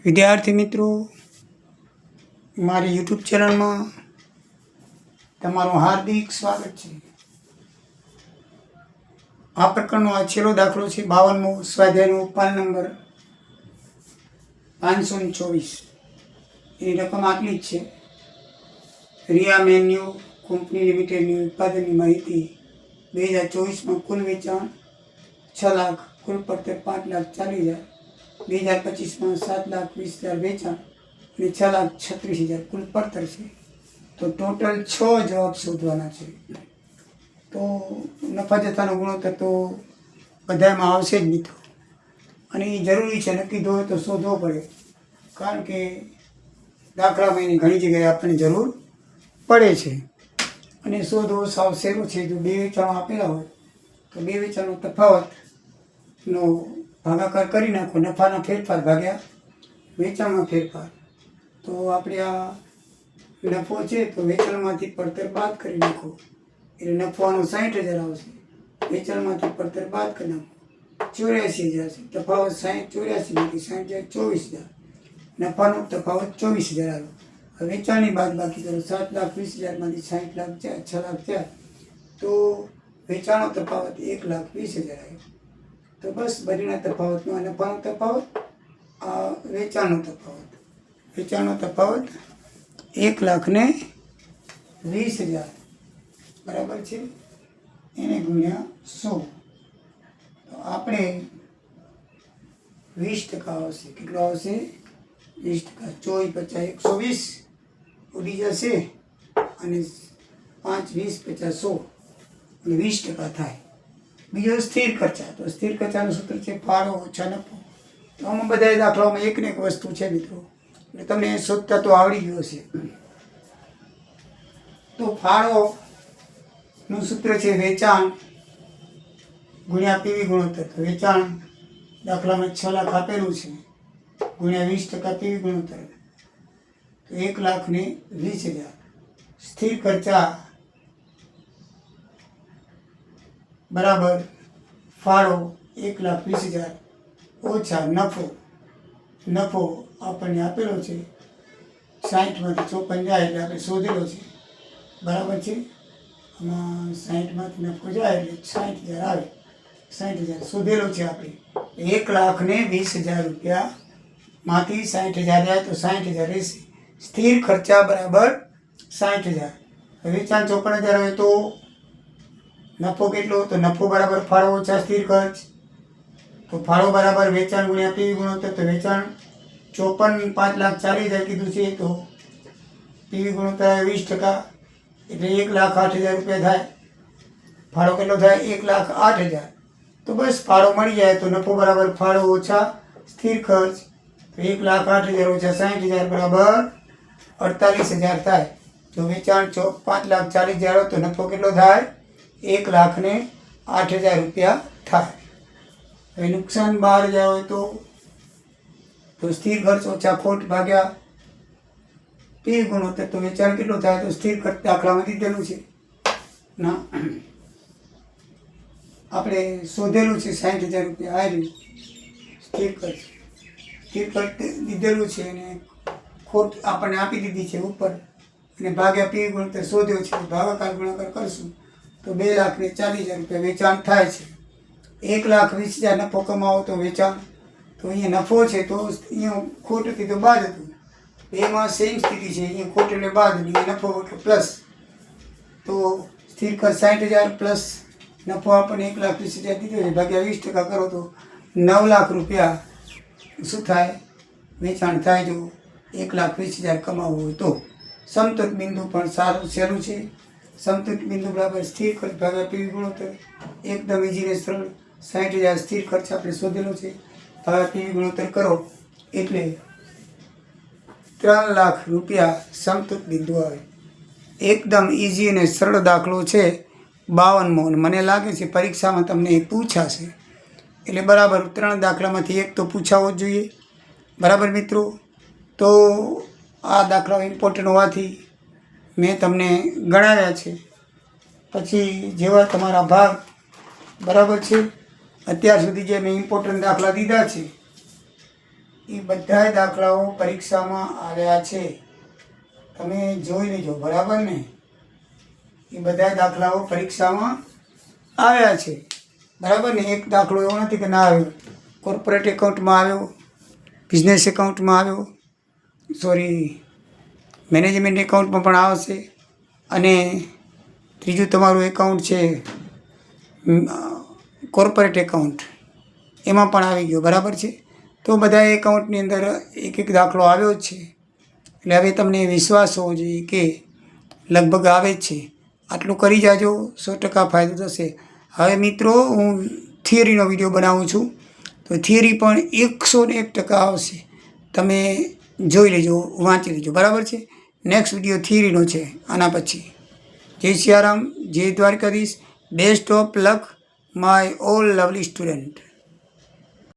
વિદ્યાર્થી મિત્રો, મારી યુટ્યુબ ચેનલમાં તમારું હાર્દિક સ્વાગત છે. આ પ્રકારનો આ છેલ્લો દાખલો છે 52મો સ્વાધ્યાયનો પાન નંબર 524. એની રકમ આટલી જ છે. રિયા મેન્યુ કંપની લિમિટેડની ઉત્પાદનની માહિતી 2024માં કુલ વેચાણ 6 લાખ, કુલ પડતર 5,40,000, 2025માં 7,20,000 વેચાણ અને 6,36,000 કુલ પડતર છે. તો ટોટલ 6 જવાબ શોધવાના છે. તો નફા જથ્થાનો ગુણોત્તર તો બધામાં આવશે જ મિત્રો, અને એ જરૂરી છે. નક્કી હોય તો શોધવો પડે, કારણ કે દાખલામાં એની ઘણી જગ્યાએ આપણને જરૂર પડે છે. અને શોધવો સાવ સહેલું છે. જો બે વેચાણો આપેલા હોય તો બે વેચાણનો તફાવતનો ભાગાકાર કરી નાખો, નફાના ફેરફાર ભાગ્યા વેચાણમાં ફેરફાર. તો આપણે આ નફો છે તો વેચાણમાંથી પડતર બાદ કરી નાખો, એટલે નફાનો 60,000 આવશે. વેચાણમાંથી પડતર બાદ કરી નાખો 84,000 છે. તફાવત 84માંથી 60,000 24,000. નફાનો તફાવત 24,000 આવ્યો. હવે વેચાણની બાદ બાકી કરો, 7,20,000માંથી 60,00,000 6,04,000. તો વેચાણનો તફાવત 1,20,000 આવ્યો. તો બસ બંનેના તફાવતનો નફાનો તફાવત, આ વેચાણનો તફાવત. વેચાણનો તફાવત 1,20,000 બરાબર છે, એને ગુણ્યા 100. તો આપણે 20% આવશે. કેટલો આવશે? 20%. 24 50 120 ઉડી જશે, અને 5 20 50 100 અને 20% થાય. બીજો સ્થિર ખર્ચા. તો સ્થિર ખર્ચાનું સૂત્ર છે ફાળો ઓછા નફો. તો આમાં બધા દાખલાઓમાં એક ને એક વસ્તુ છે મિત્રો, એટલે તમને શોધતા તો આવડી ગયું હશે. તો ફાળોનું સૂત્ર છે વેચાણ ગુણ્યા પીવી ગુણોત્તર. તો વેચાણ દાખલામાં 6 લાખ આપેલું છે, ગુણ્યા 20% પીવી ગુણોત્તર, તો 1,20,000. સ્થિર ખર્ચા બરાબર ફાળો 1,20,000 ઓછા નફો. નફો આપણને આપેલો છે 60માંથી 54 જાય એટલે આપણે શોધેલો છે, બરાબર છે. આમાં 60માંથી નફો જાય એટલે 60,000 આવે. 60,000 શોધેલો છે આપણે. 1,20,000 રૂપિયામાંથી 60,000 જાય તો 60,000 રહેશે. સ્થિર ખર્ચા બરાબર 60,000. વેચાણ 54,000 હોય તો નફો કેટલો? તો નફો બરાબર ફાળો ઓછા સ્થિર ખર્ચ. તો ફાળો બરાબર વેચાણ ગુણ્યા પીવી ગુણોત્તર. તો વેચાણ 54 5,40,000 કીધું છે, તો પીવી ગુણોત્તર 20%, એટલે 1,08,000 રૂપિયા થાય. ફાળો કેટલો થાય? 1,08,000. તો બસ ફાળો મળી જાય. તો નફો બરાબર ફાળો ઓછા સ્થિર ખર્ચ. તો 1,08,000 ઓછા 60,000 બરાબર 48,000 થાય. તો વેચાણ 5,40,000 તો નફો કેટલો થાય? 1,08,000 રૂપિયા થાય. હવે નુકસાન 12,000 હોય તો સ્થિર ખર્ચ ઓછા ખોટ ભાગ્યા પીવી ગુણોત્તર. તો વેચાણ કેટલો થાય? તો સ્થિર ખર્ચ દાખલામાં દીધેલું છે ના, આપણે શોધેલું છે 60,000 રૂપિયા આવ્યું સ્થિર ખર્ચ. સ્થિર ખર્ચ દીધેલું છે અને ખોટ આપણને આપી દીધી છે ઉપર, અને ભાગ્યા પીવી ગુણોત્તર શોધ્યો છે. ભાગાકાર ગુણાકાર કરશું તો 2,40,000 રૂપિયા વેચાણ થાય છે. 1,20,000 નફો કમાવો તો વેચાણ. તો અહીંયા નફો છે તો અહીંયા ખોટ હતી તો બાદ હતું. બેમાં સેમ સ્થિતિ છે. અહીંયા ખોટ એટલે બાદ, અહીંયા નફો એટલે પ્લસ. તો સ્થિર ખર્ચ 60,000 પ્લસ નફો આપણને 1,20,000 દીધો છે, ભાગ્યા 20% કરો તો 9 લાખ રૂપિયા શું થાય? વેચાણ થાય. જો 1,20,000 કમાવવું હોય તો. સમતુલ બિંદુ પણ સારું સહેલું છે. સમતુલ બિંદુ બરાબર સ્થિર ખર્ચ ભાગ્યા પીવી ગુણોત્તર. એકદમ ઇઝી ને સરળ. 60,000 સ્થિર ખર્ચ આપણે શોધેલો છે, ભાગ્યા પીવી ગુણોત્તર કરો એટલે 3 લાખ રૂપિયા સમતુલ બિંદુ આવે. એકદમ ઇઝી અને સરળ દાખલો છે 52મો. મને લાગે છે પરીક્ષામાં તમને એ પૂછાશે, એટલે બરાબર 3 દાખલામાંથી એક તો પૂછાવો જ જોઈએ. બરાબર મિત્રો. તો આ દાખલાઓ ઇમ્પોર્ટન્ટ હોવાથી મેં તમને ગણાવ્યા છે. પછી જેવા તમારા ભાગ બરાબર છે, અત્યાર સુધી જે મેં ઇમ્પોર્ટન્ટ દાખલા દીધા છે એ બધા દાખલાઓ પરીક્ષામાં આવ્યા છે. તમે જોઈ લેજો, બરાબર ને? એ બધા દાખલાઓ પરીક્ષામાં આવ્યા છે, બરાબર ને? એક દાખલો એવો નથી કે ના આવ્યો. કોર્પોરેટ એકાઉન્ટમાં આવ્યો, બિઝનેસ એકાઉન્ટમાં આવ્યો, મેનેજમેન્ટ એકાઉન્ટમાં પણ આવશે. અને ત્રીજું તમારું એકાઉન્ટ છે કોર્પોરેટ એકાઉન્ટ, એમાં પણ આવી ગયો, બરાબર છે? તો બધા એકાઉન્ટની અંદર એક એક દાખલો આવ્યો જ છે. એટલે હવે તમને વિશ્વાસ હોવો જોઈએ કે લગભગ આવે જ છે. આટલું કરી જાજો, 100% ફાયદો થશે. હવે મિત્રો, હું થિયરીનો વિડીયો બનાવું છું, તો થિયરી પણ 101% આવશે. તમે જોઈ લેજો, વાંચી લેજો, બરાબર છે? નેક્સ્ટ વિડીયો થિયરીનો છે આના પછી. જય સિયારામ, જય Dwarkadhish. Best of luck my all lovely student.